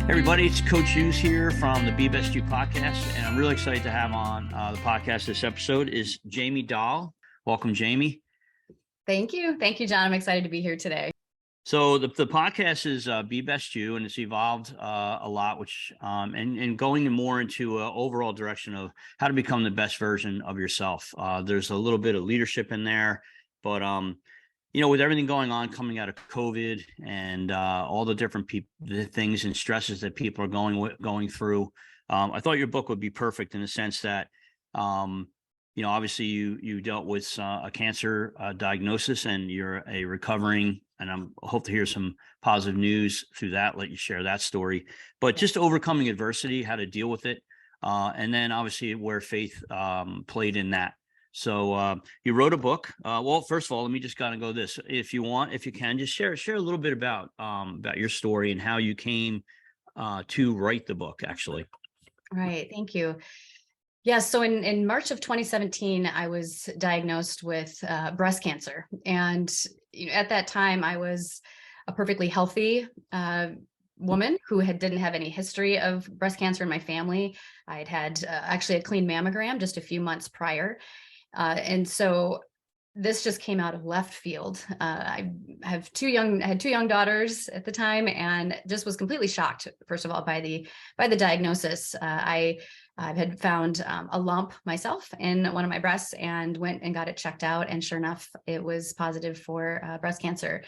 Everybody, it's Coach Hughes here from the Be Best You podcast, and I'm really excited to have on the podcast this episode is Jamie Dahl. Welcome, Jamie. Thank you. Thank you, John. I'm excited to be here today. So the podcast is Be Best You, and it's evolved a lot, which and going more into an overall direction of how to become the best version of yourself. There's a little bit of leadership in there, but with everything going on coming out of COVID and all the different the things and stresses that people are going through, I thought your book would be perfect in the sense that, obviously you dealt with a cancer diagnosis, and you're a recovering, and I hope to hear some positive news through that. Let you share that story, but just overcoming adversity, how to deal with it, and then obviously where faith played in that. So you wrote a book. Well, first of all, let me just kind of go this. If you can, just share a little bit about your story and how you came to write the book, actually. Right. Thank you. Yes. So in March of 2017, I was diagnosed with breast cancer. And at that time, I was a perfectly healthy woman who didn't have any history of breast cancer in my family. I had actually a clean mammogram just a few months prior. And so this just came out of left field. I had two young daughters at the time, and just was completely shocked, first of all, by the diagnosis. I had found a lump myself in one of my breasts and went and got it checked out. And sure enough, it was positive for breast cancer.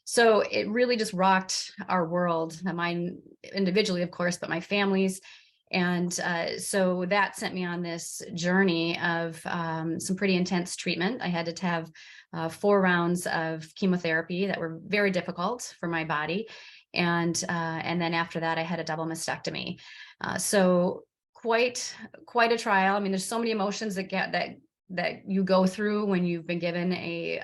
So it really just rocked our world, mine individually, of course, but my family's. And so that sent me on this journey of some pretty intense treatment. I had to have 4 rounds of chemotherapy that were very difficult for my body. And then after that, I had a double mastectomy. So quite a trial. I mean, there's so many emotions that you go through when you've been given a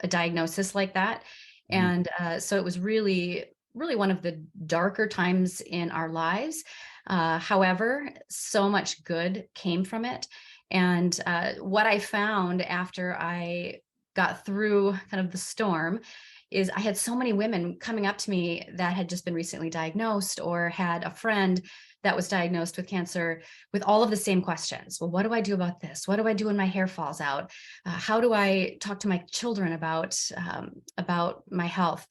diagnosis like that. And so it was really one of the darker times in our lives. However, so much good came from it. And what I found after I got through kind of the storm is I had so many women coming up to me that had just been recently diagnosed or had a friend that was diagnosed with cancer with all of the same questions. Well, what do I do about this? What do I do when my hair falls out? How do I talk to my children about my health?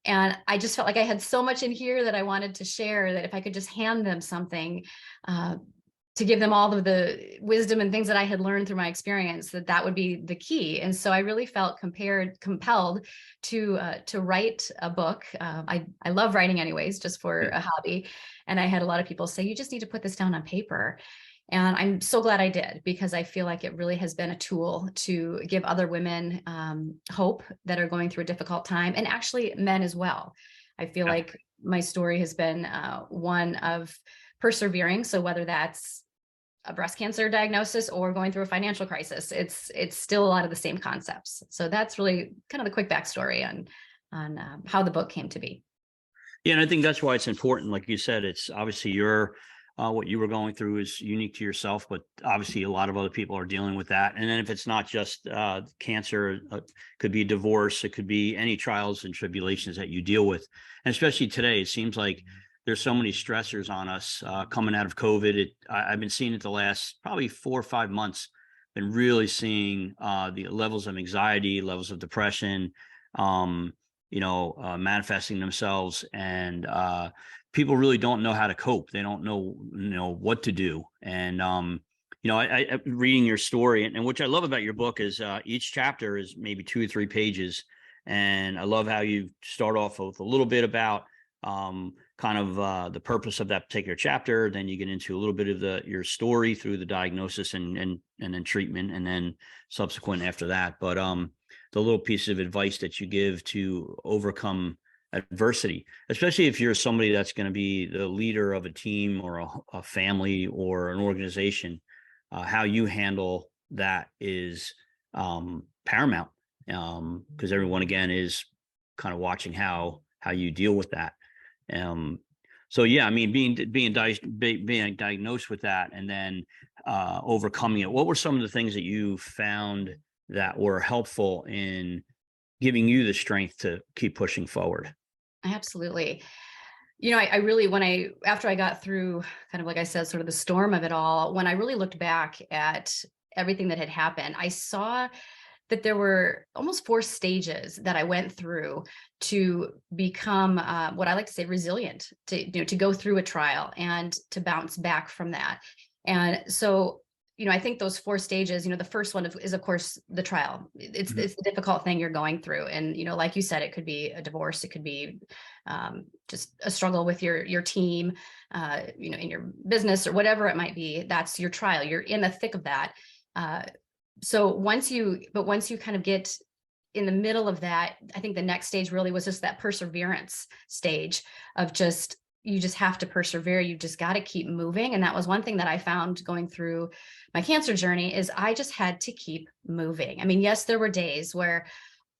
And I just felt like I had so much in here that I wanted to share, that if I could just hand them something to give them all of the wisdom and things that I had learned through my experience, that would be the key. And so I really felt compelled to write a book. I love writing anyways, just for a hobby. And I had a lot of people say, you just need to put this down on paper. And I'm so glad I did, because I feel like it really has been a tool to give other women hope that are going through a difficult time, and actually men as well. I feel like my story has been one of persevering. So whether that's a breast cancer diagnosis or going through a financial crisis, it's still a lot of the same concepts. So that's really kind of the quick backstory on how the book came to be. Yeah, and I think that's why it's important. Like you said, it's obviously what you were going through is unique to yourself, but obviously a lot of other people are dealing with that. And then if it's not just cancer, could be divorce, it could be any trials and tribulations that you deal with. And especially today, it seems like there's so many stressors on us coming out of COVID. I've been seeing it the last probably 4 or 5 months, been really seeing the levels of anxiety, levels of depression, manifesting themselves, and people really don't know how to cope. They don't know what to do. And I reading your story, and which I love about your book is each chapter is maybe 2 or 3 pages, and I love how you start off with a little bit about the purpose of that particular chapter. Then you get into a little bit of your story through the diagnosis and then treatment, and then subsequent after that. But the little piece of advice that you give to overcome adversity, especially if you're somebody that's going to be the leader of a team or a family or an organization, how you handle that is paramount, because everyone, again, is kind of watching how you deal with that. So yeah, I mean, being diagnosed with that, and then overcoming it. What were some of the things that you found that were helpful in giving you the strength to keep pushing forward? Absolutely. I really, after I got through kind of, like I said, sort of the storm of it all, when I really looked back at everything that had happened, I saw that there were almost 4 stages that I went through to become what I like to say resilient, to go through a trial and to bounce back from that. And so, I think those 4 stages, the first one is of course the trial. Mhm. It's the difficult thing you're going through. And, like you said, it could be a divorce, it could be just a struggle with your team, in your business or whatever it might be. That's your trial. You're in the thick of that. So once you kind of get in the middle of that, I think the next stage really was just that perseverance stage of you just have to persevere. You just got to keep moving. And that was one thing that I found going through my cancer journey is I just had to keep moving. I mean, yes, there were days where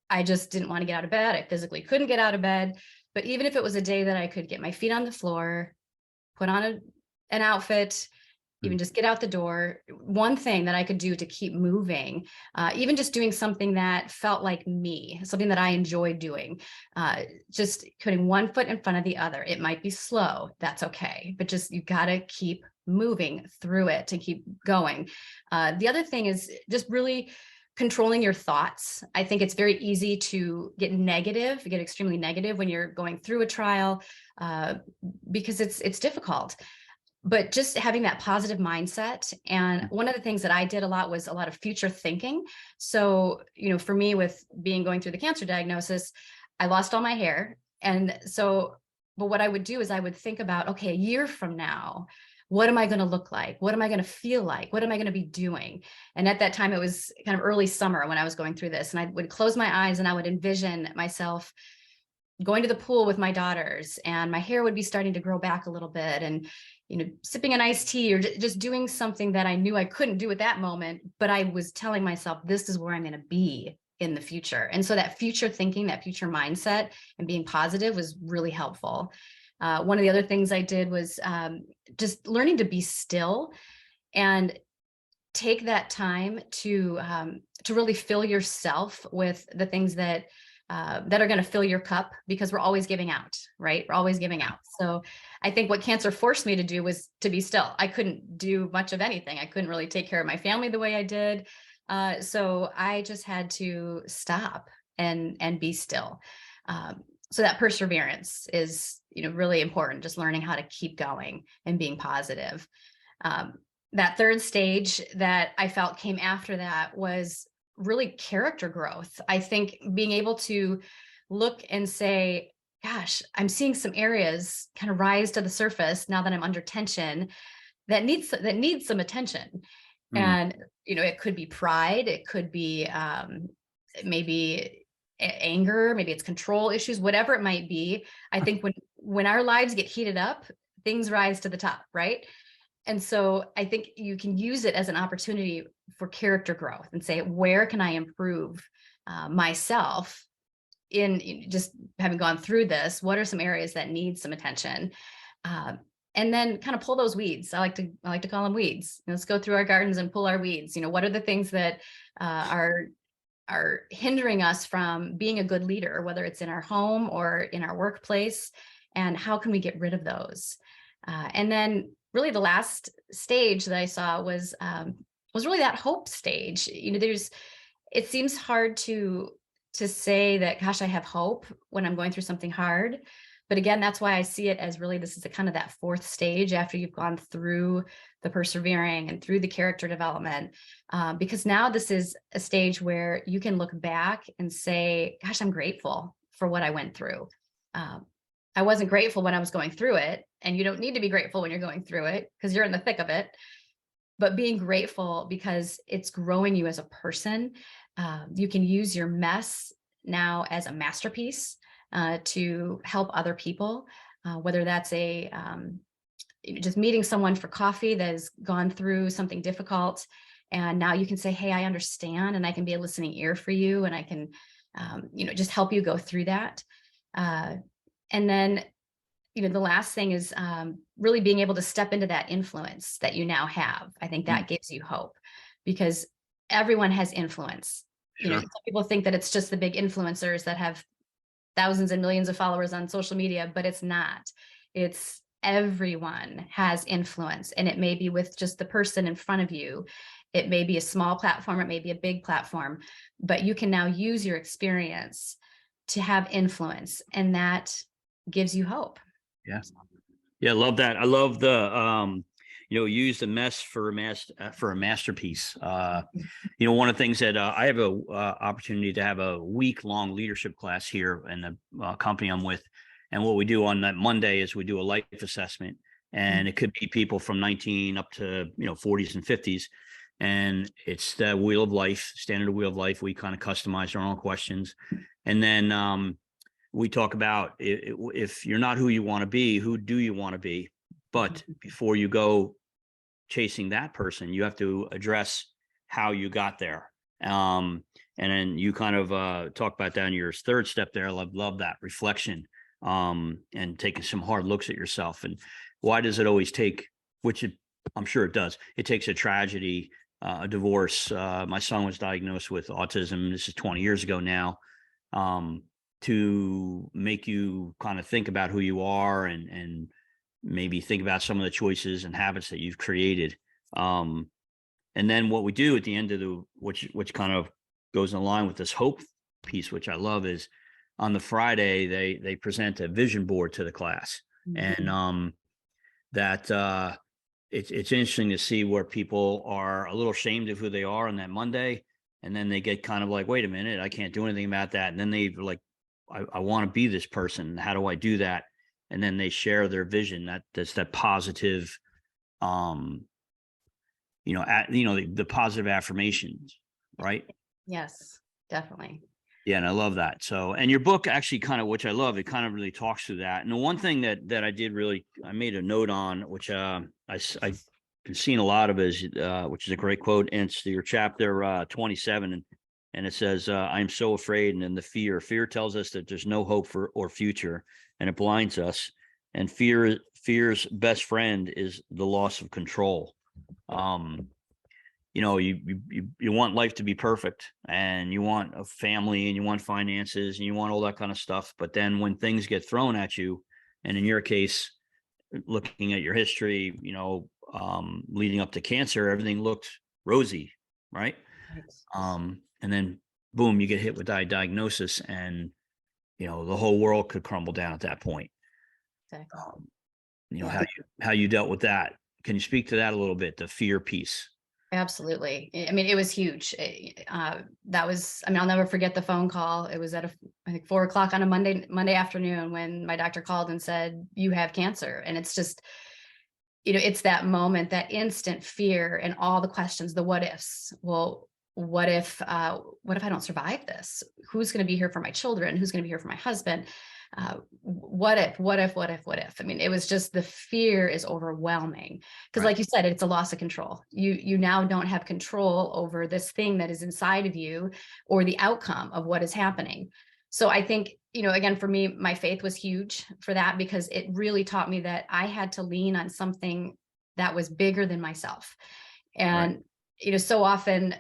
I just didn't want to get out of bed. I physically couldn't get out of bed. But even if it was a day that I could get my feet on the floor, put on an outfit, even Mm. just get out the door, one thing that I could do to keep moving, even just doing something that felt like me, something that I enjoyed doing, just putting one foot in front of the other. It might be slow, that's okay, but just you got to keep moving through it to keep going. The other thing is just really controlling your thoughts. I think it's very easy to get extremely negative when you're going through a trial, because it's difficult, but just having that positive mindset. And one of the things that I did a lot was a lot of future thinking. So, for me, with going through the cancer diagnosis, I lost all my hair. And so, but what I would do is I would think about, okay, a year from now, what am I going to look like? What am I going to feel like? What am I going to be doing? And at that time, it was kind of early summer when I was going through this. And I would close my eyes and I would envision myself going to the pool with my daughters, and my hair would be starting to grow back a little bit, and sipping an iced tea or just doing something that I knew I couldn't do at that moment, but I was telling myself this is where I'm going to be in the future. And so that future thinking, that future mindset and being positive was really helpful. One of the other things I did was just learning to be still and take that time to really fill yourself with the things that are going to fill your cup, because we're always giving out, right? We're always giving out. So I think what cancer forced me to do was to be still. I couldn't do much of anything. I couldn't really take care of my family the way I did. So I just had to stop and be still. So that perseverance is, really important, just learning how to keep going and being positive. That third stage that I felt came after that was really character growth. I think being able to look and say, gosh, I'm seeing some areas kind of rise to the surface now that I'm under tension that needs some attention. Mm. And, it could be pride, it could be maybe anger, maybe it's control issues, whatever it might be. I think when our lives get heated up, things rise to the top, right? And so I think you can use it as an opportunity for character growth and say, where can I improve myself in just having gone through this? What are some areas that need some attention? And then kind of pull those weeds. I like to call them weeds. Let's go through our gardens and pull our weeds. What are the things that are hindering us from being a good leader, whether it's in our home or in our workplace, and how can we get rid of those? And then really the last stage that I saw was really that hope stage. It seems hard to say that, gosh, I have hope when I'm going through something hard. But again, that's why I see it as really, this is kind of that fourth stage after you've gone through the persevering and through the character development, because now this is a stage where you can look back and say, gosh, I'm grateful for what I went through. I wasn't grateful when I was going through it, and you don't need to be grateful when you're going through it because you're in the thick of it, but being grateful because it's growing you as a person. You can use your mess now as a masterpiece to help other people, whether that's just meeting someone for coffee that has gone through something difficult. And now you can say, hey, I understand, and I can be a listening ear for you, and I can, just help you go through that. And then, the last thing is really being able to step into that influence that you now have. I think Mm. that gives you hope, because everyone has influence. Sure. Some people think that it's just the big influencers that have thousands and millions of followers on social media, but it's not. It's everyone has influence, and it may be with just the person in front of you. It may be a small platform, it may be a big platform, but you can now use your experience to have influence, and that gives you hope. Yeah. Yeah, I love that. I love the use the mess for a masterpiece. One of the things that I have a opportunity to have a week-long leadership class here in the company I'm with, and what we do on that Monday is we do a life assessment, and it could be people from 19 up to 40s and 50s, and it's the wheel of life, standard wheel of life. We kind of customize our own questions, and then we talk about if you're not who you want to be, who do you want to be? But before you go chasing that person, you have to address how you got there. And then you kind of talk about that in your third step there. I love that reflection, and taking some hard looks at yourself. And why does it always take, I'm sure it does, it takes a tragedy, a divorce. My son was diagnosed with autism. This is 20 years ago now. To make you kind of think about who you are, and maybe think about some of the choices and habits that you've created. And then what we do at the end of which kind of goes in line with this hope piece, which I love, is on the Friday, they present a vision board to the class. And it's interesting to see where people are a little ashamed of who they are on that Monday. And then they get kind of like, wait a minute, I can't do anything about that. And then they like, I want to be this person. How do I do that? And then they share their vision. That's that positive, the positive affirmations, right? Yes, definitely. Yeah, and I love that. So, and your book actually kind of, which I love, it kind of really talks through that. And the one thing that I made a note on, which I've been seeing a lot of, is which is a great quote, and it's your chapter 27, and it says, "I'm so afraid," and then the fear tells us that there's no hope or future, and it blinds us. And fear's best friend is the loss of control. You want life to be perfect, and you want a family, and you want finances, and you want all that kind of stuff. But then when things get thrown at you, and in your case, looking at your history, leading up to cancer, everything looked rosy, right? And then boom, you get hit with diagnosis, and the whole world could crumble down at that point. Exactly. Yeah. How you dealt with that. Can you speak to that a little bit, the fear piece? Absolutely. I mean, it was huge. I'll never forget the phone call. It was at I think 4 o'clock on a Monday afternoon, when my doctor called and said, "You have cancer." And it's just, it's that moment, that instant fear, and all the questions, the what ifs. Well, what if I don't survive this? Who's going to be here for my children? Who's going to be here for my husband? What if? I mean, it was just, the fear is overwhelming, because Right. like you said, it's a loss of control. You now don't have control over this thing that is inside of you, or the outcome of what is happening. So I think, again, for me, my faith was huge for that, because it really taught me that I had to lean on something that was bigger than myself. Right. And, so often,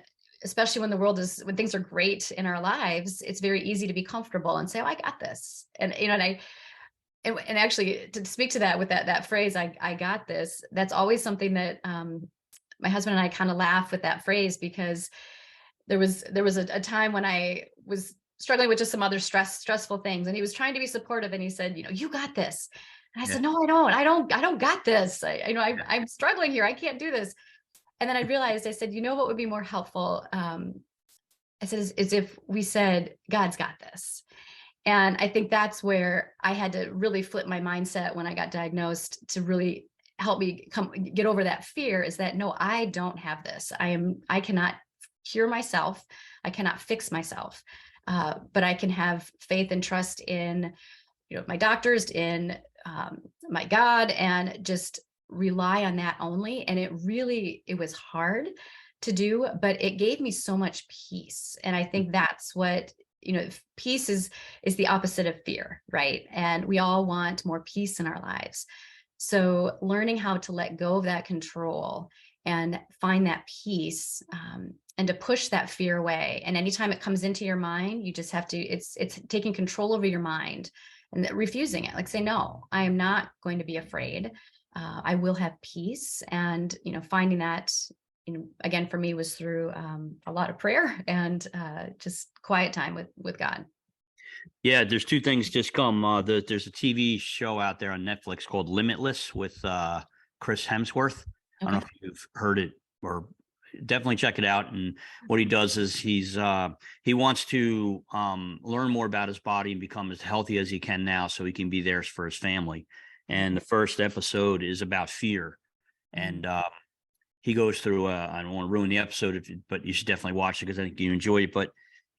especially when things are great in our lives, it's very easy to be comfortable and say, "Oh, I got this." And, and actually, to speak to that with that phrase, I got this, that's always something that, my husband and I kind of laugh with that phrase, because there was a time when I was struggling with just some other stressful things, and he was trying to be supportive, and he said, "You got this." And I Yeah. said, "No, I don't got this. I'm struggling here. I can't do this." And then I realized, I said, what would be more helpful? I said, is if we said, "God's got this." And I think that's where I had to really flip my mindset when I got diagnosed, to really help me get over that fear, is that, no, I don't have this. I cannot cure myself. I cannot fix myself. But I can have faith and trust in, my doctors, in my God, and just rely on that only. And it was hard to do, but it gave me so much peace. And I think that's what, peace is the opposite of fear, right? And we all want more peace in our lives. So learning how to let go of that control and find that peace, and to push that fear away. And anytime it comes into your mind, you just have to, it's taking control over your mind and refusing it, like say, no, I am not going to be afraid. I will have peace. And, finding that, again, for me was through a lot of prayer and just quiet time with God. Yeah, there's two things just come. There's a TV show out there on Netflix called Limitless with Chris Hemsworth. I don't Okay. know if you've heard it, or definitely check it out. And what he does is he wants to learn more about his body and become as healthy as he can now, so he can be there for his family. And the first episode is about fear, Mhm. and he goes through. I don't want to ruin the episode, but you should definitely watch it because I think you enjoy it. But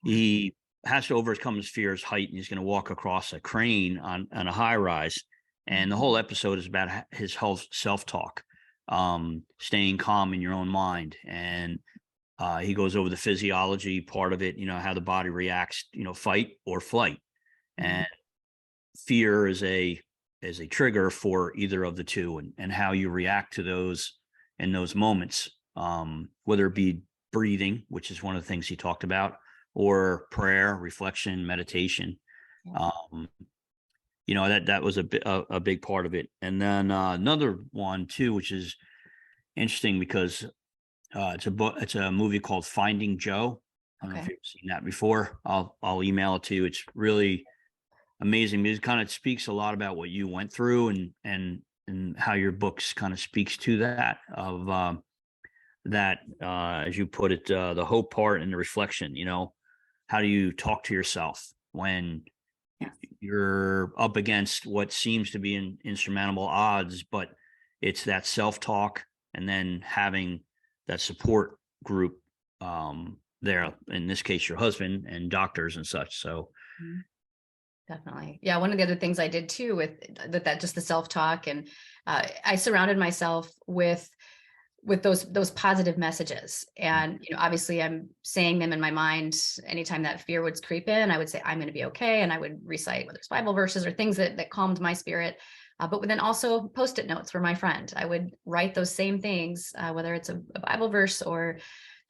Yeah. he has to overcome his fear, his height, and he's going to walk across a crane on a high rise. And the whole episode is about his self talk, staying calm in your own mind. And he goes over the physiology part of it, how the body reacts, fight or flight. Mhm. And fear is a trigger for either of the two, and how you react to those in those moments, whether it be breathing, which is one of the things he talked about, or prayer, reflection, meditation. Yeah. um, that was a big part of it. And then another one too, which is interesting because it's a movie called Finding Joe. I don't know if Okay. you've seen that before. I'll email it to you. It's really amazing. It kind of speaks a lot about what you went through, and how your books kind of speaks to that, of that, as you put it, the hope part and the reflection. How do you talk to yourself when Yeah. you're up against what seems to be an insurmountable odds, but it's that self-talk, and then having that support group, there, in this case your husband and doctors and such. So Mhm. Definitely. Yeah. One of the other things I did too with that just the self-talk, and I surrounded myself with those positive messages. And, obviously I'm saying them in my mind. Anytime that fear would creep in, I would say, I'm going to be okay. And I would recite whether it's Bible verses or things that calmed my spirit. But then also post-it notes for my friend. I would write those same things, whether it's a Bible verse or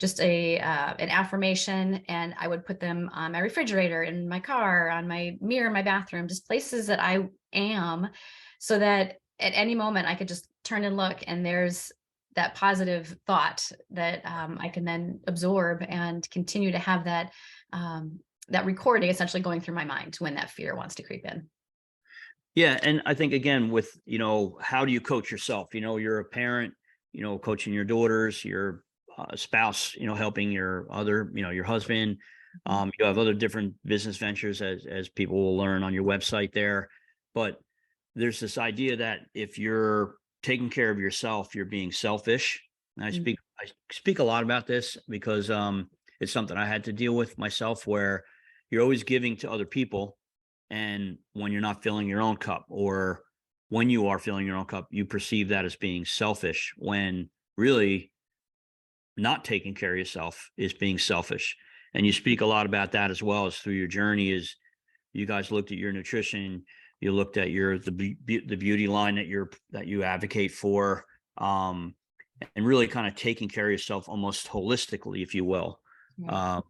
just an affirmation, and I would put them on my refrigerator, in my car, on my mirror, my bathroom, just places that I am, so that at any moment I could just turn and look, and there's that positive thought that I can then absorb and continue to have that recording essentially going through my mind when that fear wants to creep in. yeah, and I think again with, how do you coach yourself? You're a parent, coaching your daughters, your spouse, helping your other, your husband. Mhm. You have other different business ventures, as people will learn on your website there. But there's this idea that if you're taking care of yourself, you're being selfish. And I speak a lot about this because it's something I had to deal with myself, where you're always giving to other people, and when you're not filling your own cup, or when you are filling your own cup, you perceive that as being selfish, when really not taking care of yourself is being selfish. And you speak a lot about that as well, as through your journey, is you guys looked at your nutrition, you looked at the beauty line that you advocate for, um, and really kind of taking care of yourself almost holistically, if you will. Right. Um,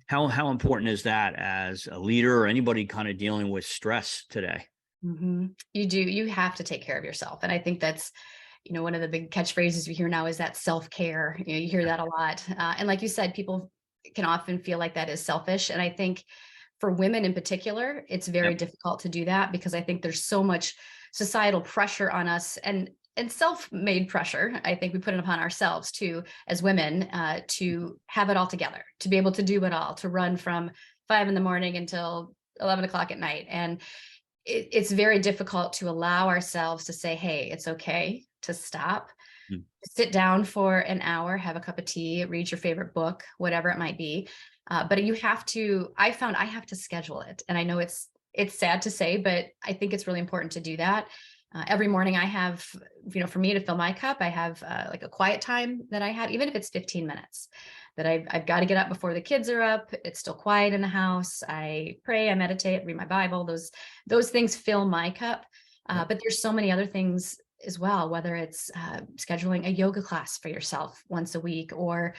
how important is that as a leader, or anybody kind of dealing with stress today? You have to take care of yourself. And I think that's, one of the big catchphrases we hear now is that self-care. You hear that a lot. And like you said, people can often feel like that is selfish. And I think for women in particular, it's very Yep. difficult to do that, because I think there's so much societal pressure on us, and self-made pressure. I think we put it upon ourselves too, as women, to have it all together, to be able to do it all, to run from 5 in the morning until 11 o'clock at night. And it's very difficult to allow ourselves to say, hey, it's okay to stop, Mm. sit down for an hour, have a cup of tea, read your favorite book, whatever it might be. But I found I have to schedule it. And I know it's sad to say, but I think it's really important to do that. Every morning I have, for me to fill my cup, I have like a quiet time that I have, even if it's 15 minutes, that I've got to get up before the kids are up. It's still quiet in the house. I pray, I meditate, read my Bible. Those things fill my cup. Yep. But there's so many other things as well, whether it's scheduling a yoga class for yourself once a week, or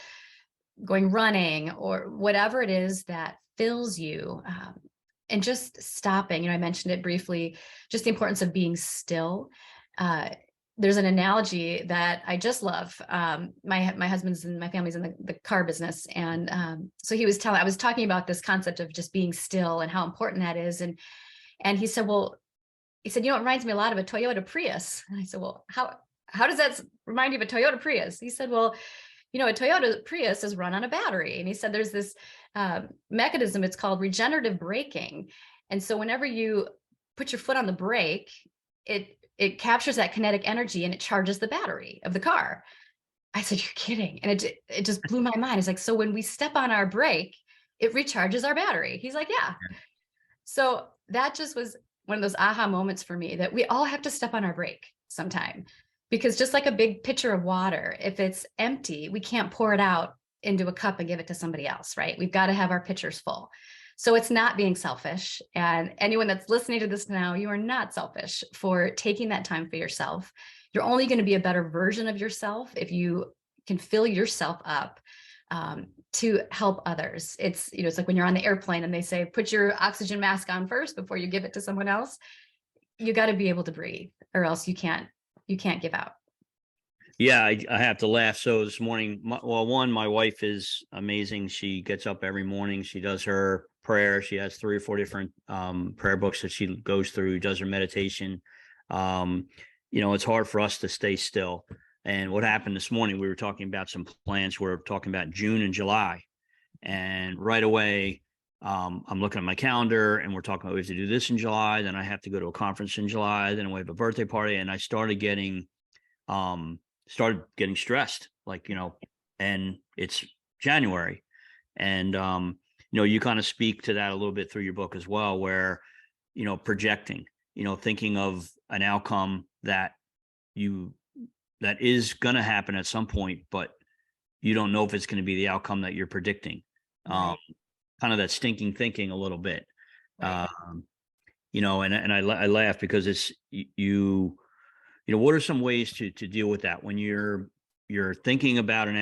going running, or whatever it is that fills you. and just stopping. I mentioned it briefly, just the importance of being still. There's an analogy that I just love. My husband's and my family's in the car business. And so I was talking about this concept of just being still and how important that is. And he said, it reminds me a lot of a Toyota Prius. And I said, well, how does that remind you of a Toyota Prius? He said, well, a Toyota Prius is run on a battery. And he said, there's this mechanism, it's called regenerative braking. And so whenever you put your foot on the brake, it captures that kinetic energy and it charges the battery of the car. I said, you're kidding. And it just blew my mind. It's like, so when we step on our brake, it recharges our battery. He's like, yeah. So that just was one of those aha moments for me, that we all have to step on our brake sometime, because just like a big pitcher of water, if it's empty, we can't pour it out into a cup and give it to somebody else, right? We've got to have our pitchers full. So it's not being selfish. And anyone that's listening to this now, you are not selfish for taking that time for yourself. You're only going to be a better version of yourself if you can fill yourself up to help others. It's like when you're on the airplane and they say, put your oxygen mask on first before you give it to someone else. You got to be able to breathe, or else you can't give out. Yeah, I have to laugh. So this morning, my wife is amazing. She gets up every morning. She does her prayer. She has 3 or 4 different prayer books that she goes through, does her meditation. It's hard for us to stay still. And what happened this morning, we were talking about some plans. We're talking about June and July. And right away, I'm looking at my calendar and we're talking about we have to do this in July. Then I have to go to a conference in July. Then we have a birthday party. And I started getting stressed, and it's January. And, you kind of speak to that a little bit through your book as well, where, projecting, thinking of an outcome that is going to happen at some point, but you don't know if it's going to be the outcome that you're predicting. Right. Kind of that stinking thinking a little bit. Right. And I laugh because it's what are some ways to deal with that when you're thinking about an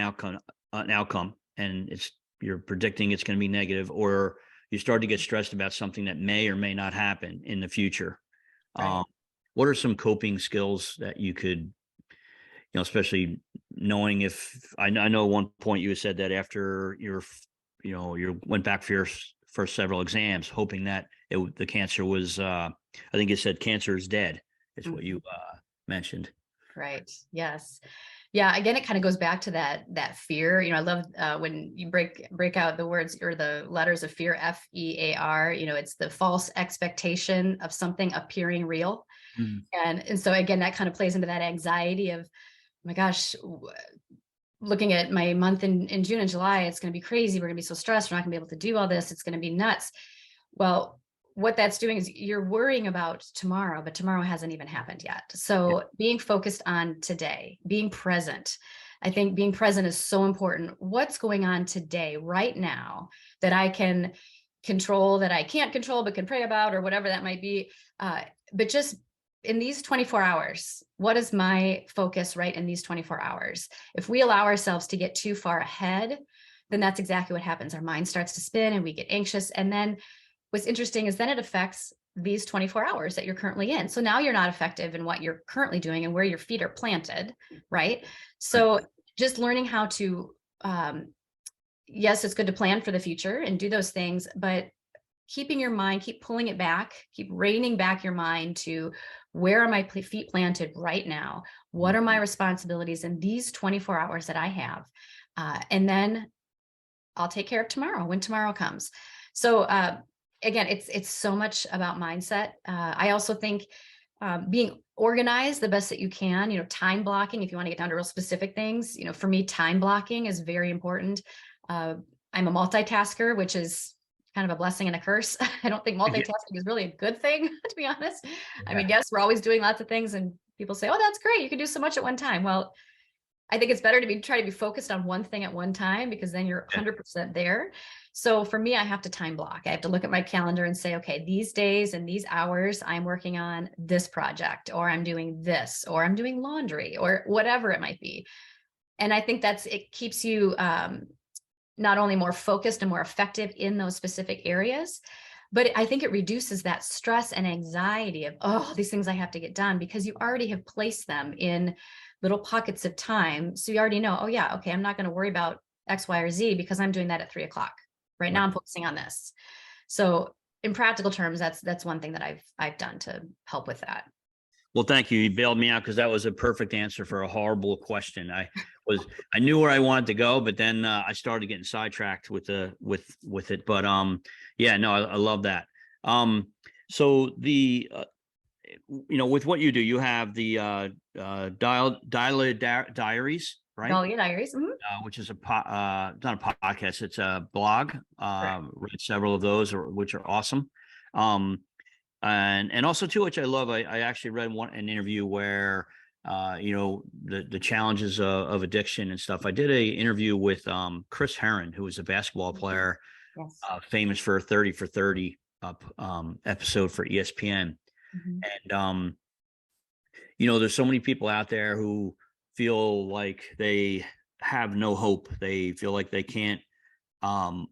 outcome and you're predicting it's going to be negative, or you start to get stressed about something that may or may not happen in the future. Right. What are some coping skills that you could, especially knowing if I know at one point you said that after you went back for your first several exams, hoping that the cancer was, I think you said cancer is dead. Is what you mentioned. Right. Yes. Yeah. Again, it kind of goes back to that fear. I love when you break out the words or the letters of fear, FEAR. It's the false expectation of something appearing real. Mm-hmm. And so again, that kind of plays into that anxiety of, oh my gosh, looking at my month in June and July, it's going to be crazy. We're going to be so stressed. We're not going to be able to do all this. It's going to be nuts. Well, what that's doing is you're worrying about tomorrow, but tomorrow hasn't even happened yet. So being focused on today, being present. I think being present is so important. What's going on today, right now, that I can control, that I can't control, but can pray about, or whatever that might be. But just in these 24 hours, what is my focus right in these 24 hours? If we allow ourselves to get too far ahead, then that's exactly what happens. Our mind starts to spin and we get anxious. And then what's interesting is then it affects these 24 hours that you're currently in. So now you're not effective in what you're currently doing and where your feet are planted, right? So just learning how to, yes, it's good to plan for the future and do those things, but keeping your mind, keep pulling it back, keep reining back your mind to where are my feet planted right now? What are my responsibilities in these 24 hours that I have? And then I'll take care of tomorrow when tomorrow comes. So, again, it's so much about mindset. I also think being organized the best that you can, time blocking, if you want to get down to real specific things, for me, time blocking is very important. I'm a multitasker, which is kind of a blessing and a curse. I don't think multitasking is really a good thing, to be honest. Yeah. I mean, yes, we're always doing lots of things and people say, oh, that's great. You can do so much at one time. Well, I think it's better to try to be focused on one thing at one time, because then you're 100% there. So for me, I have to time block. I have to look at my calendar and say, okay, these days and these hours, I'm working on this project, or I'm doing this, or I'm doing laundry, or whatever it might be. And I think it keeps you not only more focused and more effective in those specific areas, but I think it reduces that stress and anxiety of, oh, these things I have to get done, because you already have placed them in little pockets of time. So you already know, oh yeah, okay, I'm not going to worry about X, Y, or Z because I'm doing that at 3 o'clock. Right now I'm focusing on this. So in practical terms, that's one thing that I've done to help with that. Well, thank you. You bailed me out because that was a perfect answer for a horrible question. I knew where I wanted to go, but then I started getting sidetracked with it. But yeah, no, I love that. So the with what you do, you have the Diaries, right? Dahlia Diaries. Mhm. Which is not a podcast, it's a blog. Correct. Read several of those, which are awesome. Um, and also too, which I love. I actually read an interview where the challenges of addiction and stuff. I did a interview with Chris Herron, who was a basketball Mhm. player, Yes. famous for 30 for 30 episode for ESPN. Mhm. And there's so many people out there who feel like they have no hope. They feel like they can't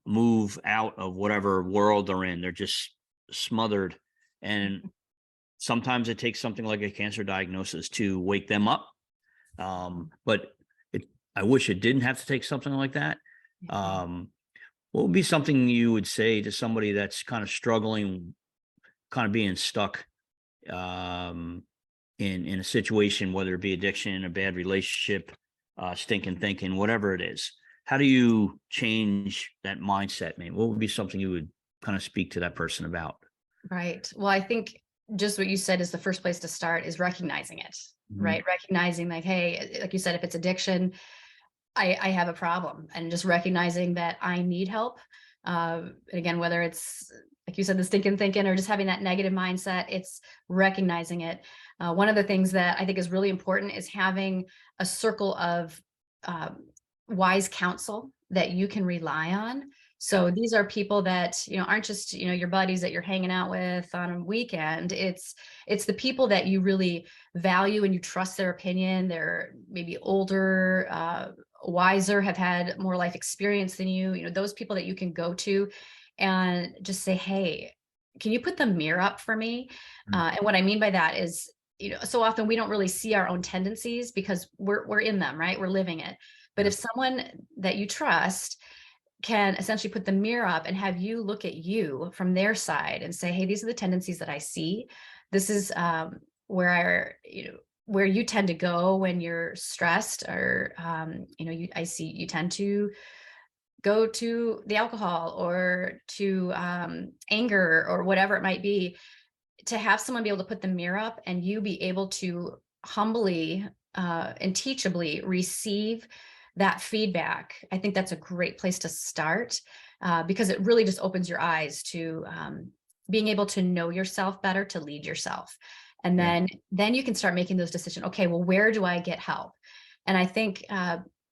move out of whatever world they're in. They're just smothered. And sometimes it takes something like a cancer diagnosis to wake them up. But I wish it didn't have to take something like that. Um, what would be something you would say to somebody that's kind of struggling, kind of being stuck um, in a situation, whether it be addiction, a bad relationship, stinking thinking, whatever it is? How do you change that mindset, man? What would be something you would kind of speak to that person about? Right. Well, I think just what you said is the first place to start is recognizing it, Mhm. right? Recognizing like, hey, like you said, if it's addiction, I have a problem, and just recognizing that I need help. Again, whether it's like you said, the stinking thinking or just having that negative mindset, it's recognizing it. One of the things that I think is really important is having a circle of um, wise counsel that you can rely on. Yeah. So these are people that, aren't just, your buddies that you're hanging out with on a weekend. It's the people that you really value and you trust their opinion. They're maybe older, wiser, have had more life experience than those people that you can go to and just say, hey, can you put the mirror up for me? Mm. And what I mean by that is, so often we don't really see our own tendencies because we're in them, right? We're living it. But Yeah. if someone that you trust can essentially put the mirror up and have you look at you from their side and say, hey, these are the tendencies that I see. This is where you tend to go when you're stressed, or I see you tend to go to the alcohol or to anger or whatever it might be. To have someone be able to put the mirror up and you be able to humbly and teachably receive that feedback, I think that's a great place to start, because it really just opens your eyes to being able to know yourself better, to lead yourself. And Yeah. then you can start making those decisions. Okay, well, where do I get help? And I think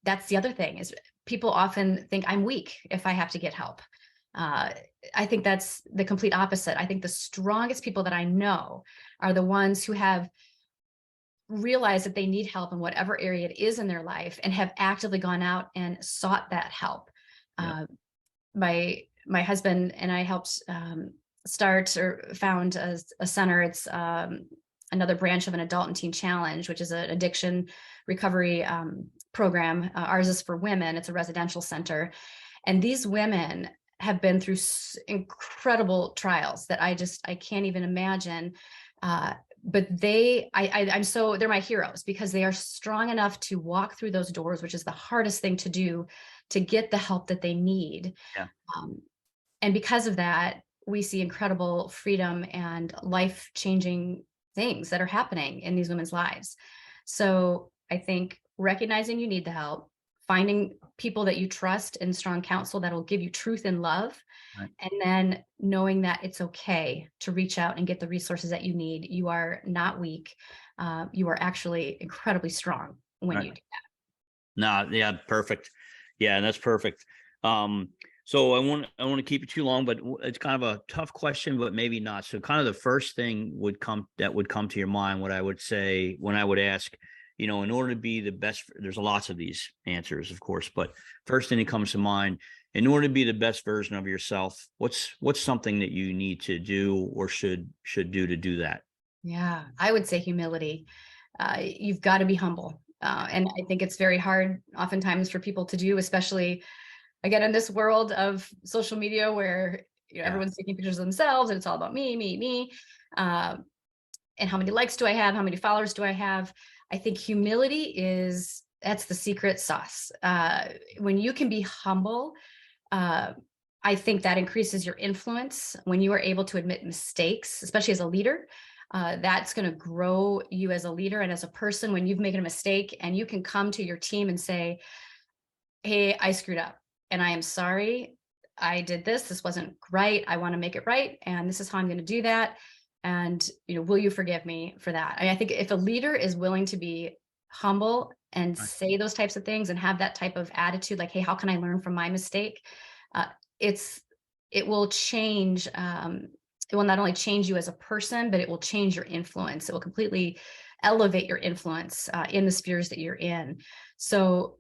that's the other thing is people often think I'm weak if I have to get help. Uh, I think that's the complete opposite. I think the strongest people that I know are the ones who have realized that they need help in whatever area it is in their life and have actively gone out and sought that help. Yeah. Uh, my husband and I helped start or found a center. It's another branch of an adult and teen challenge, which is an addiction recovery program. Ours is for women. It's a residential center. And these women have been through incredible trials that I can't even imagine. But they're my heroes because they are strong enough to walk through those doors, which is the hardest thing to do, to get the help that they need. Yeah. Um, and because of that, we see incredible freedom and life-changing things that are happening in these women's lives. So I think recognizing you need the help, finding people that you trust and strong counsel that will give you truth and love, Right. and then knowing that it's okay to reach out and get the resources that you need. You are not weak. You are actually incredibly strong when Right. you do. No, yeah, perfect. Yeah, and that's perfect. So I want to keep it too long, but it's kind of a tough question, but maybe not. So kind of the first thing would come to your mind, what I would say when I would ask, in order to be the best, there's lots of these answers, of course, but first thing that comes to mind, in order to be the best version of yourself, what's something that you need to do or should do to do that? Yeah, I would say humility. You've got to be humble. And I think it's very hard oftentimes for people to do, especially again in this world of social media where Yeah. everyone's taking pictures of themselves and it's all about me, me, me. Um, and how many likes do I have? How many followers do I have? I think humility is that's the secret sauce. When you can be humble, uh, I think that increases your influence when you are able to admit mistakes, especially as a leader. That's going to grow you as a leader and as a person when you've made a mistake and you can come to your team and say, hey, I screwed up and I am sorry. I did this. This wasn't right. I want to make it right. And this is how I'm going to do that. And, will you forgive me for that? I think if a leader is willing to be humble and Right. say those types of things and have that type of attitude, like, hey, how can I learn from my mistake? Uh, it's, it will change. It will not only change you as a person, but it will change your influence. It will completely elevate your influence in the spheres that you're in. So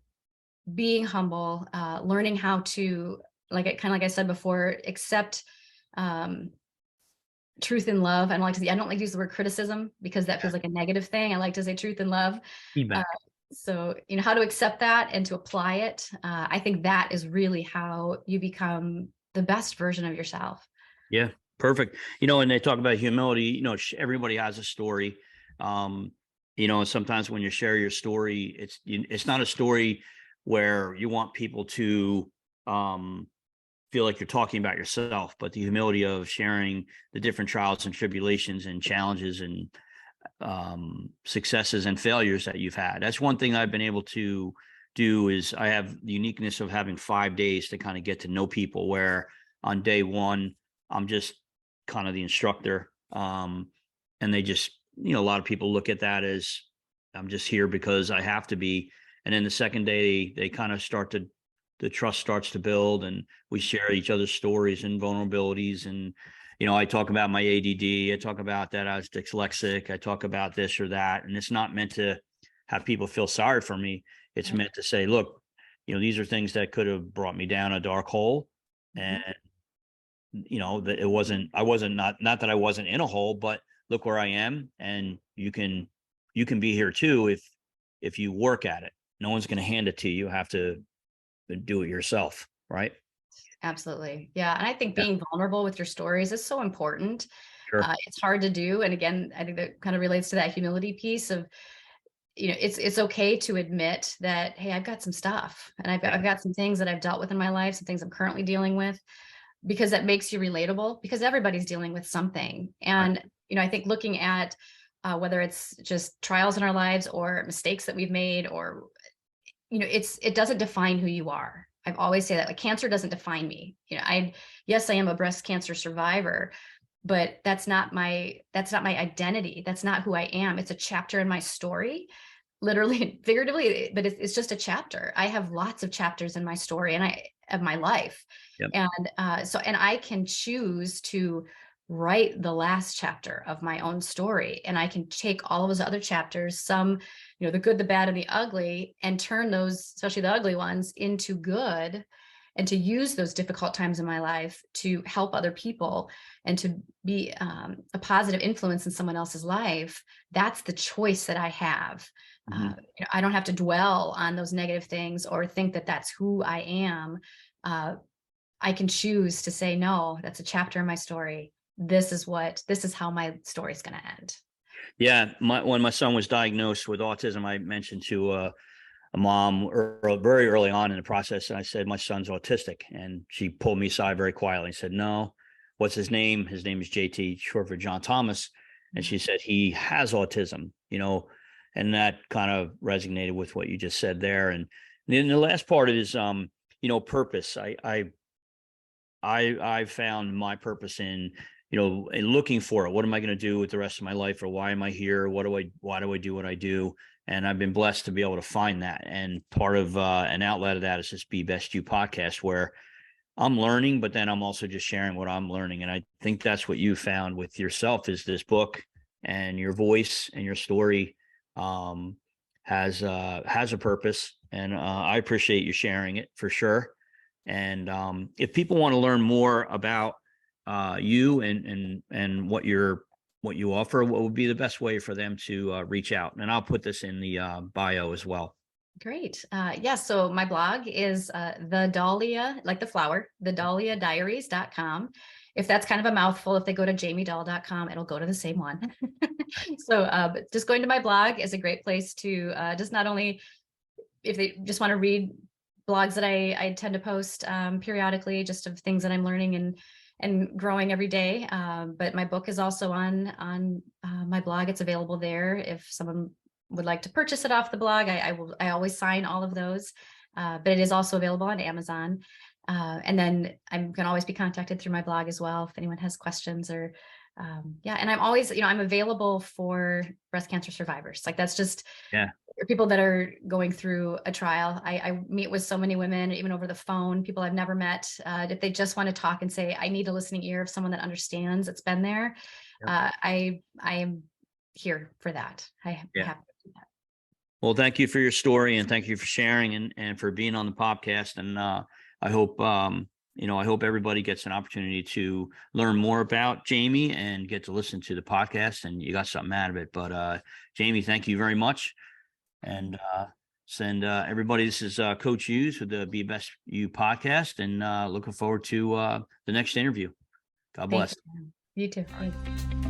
being humble, learning how to, like I said before, accept um, truth and love. I don't like to use the word criticism because that Yeah. feels like a negative thing. I like to say truth and love. Uh, Feedback. so, how to accept that and to apply it. I think that is really how you become the best version of yourself. Yeah, perfect. And they talk about humility, everybody has a story. Um, and sometimes when you share your story, it's not a story where you want people to um feel like you're talking about yourself, but the humility of sharing the different trials and tribulations and challenges and successes and failures that you've had. That's one thing I've been able to do is I have the uniqueness of having 5 days to kind of get to know people where on day one, I'm just kind of the instructor. And they just, a lot of people look at that as I'm just here because I have to be. And then the second day, they kind of the trust starts to build and we share each other's stories and vulnerabilities. And, I talk about my ADD. I talk about that I was dyslexic. I talk about this or that. And it's not meant to have people feel sorry for me. It's Right. meant to say, look, these are things that could have brought me down a dark hole. Mhm. And, that I wasn't not that I wasn't in a hole, but look where I am. And you can be here too if you work at it. No one's going to hand it to you. You have to do it yourself. Right. Absolutely. Yeah. And I think Yeah. being vulnerable with your stories is so important. Sure. It's hard to do. And again, I think that kind of relates to that humility piece of, it's okay to admit that, hey, I've got some stuff and I've Yeah. got some things that I've dealt with in my life, some things I'm currently dealing with, because that makes you relatable because everybody's dealing with something. Right. And, I think looking at whether it's just trials in our lives or mistakes that we've made or it doesn't define who you are. I've always say that like cancer doesn't define me. Yes, I am a breast cancer survivor, but that's not my identity. That's not who I am. It's a chapter in my story, literally and figuratively, but it's just a chapter. I have lots of chapters in my story and of my life. Yep. And and I can choose to write the last chapter of my own story. And I can take all of those other chapters, some, the good, the bad, and the ugly, and turn those, especially the ugly ones, into good and to use those difficult times in my life to help other people and to be a positive influence in someone else's life. That's the choice that I have. Mhm. I don't have to dwell on those negative things or think that that's who I am. Uh, I can choose to say, no, that's a chapter in my story. This is how my story is going to end. Yeah. When my son was diagnosed with autism, I mentioned to a mom very early on in the process, and I said, "My son's autistic," and she pulled me aside very quietly and said, "No, what's his name? His name is JT, short for John Thomas." And she said, "He has autism," and that kind of resonated with what you just said there. And then the last part is, purpose. I found my purpose in looking for it. What am I going to do with the rest of my life, or why am I here? Why do I do what I do? And I've been blessed to be able to find that. And part of an outlet of that is this Be Best You podcast, where I'm learning, but then I'm also just sharing what I'm learning. And I think that's what you found with yourself is this book and your voice and your story um, has a purpose. And I appreciate you sharing it for sure. And if people want to learn more about you and what you offer, what would be the best way for them to reach out? And I'll put this in the bio as well. Great. Yeah, so my blog is the Dahlia, like the flower, the dahliadiaries.com. If that's kind of a mouthful, if they go to jamiedahl.com, it'll go to the same one. So but just going to my blog is a great place to just not only if they just want to read blogs that I tend to post periodically, just of things that I'm learning and growing every day. But my book is also on my blog. It's available there. If someone would like to purchase it off the blog, I always sign all of those. But it is also available on Amazon. And then I can always be contacted through my blog as well if anyone has questions or yeah. And I'm always, I'm available for breast cancer survivors. Like that's just Yeah. people that are going through a trial. I meet with so many women, even over the phone, people I've never met. If they just want to talk and say, I need a listening ear of someone that understands, it's been there. Yep. I am here for that. I have Yeah. to do that. Well, thank you for your story and thank you for sharing and for being on the podcast. And I hope, I hope everybody gets an opportunity to learn more about Jamie and get to listen to the podcast and you got something out of it. But Jamie, thank you very much. And send everybody, this is Coach Hughes with the Be Best You podcast, and looking forward to the next interview. God bless. Thank you. You too. Thanks.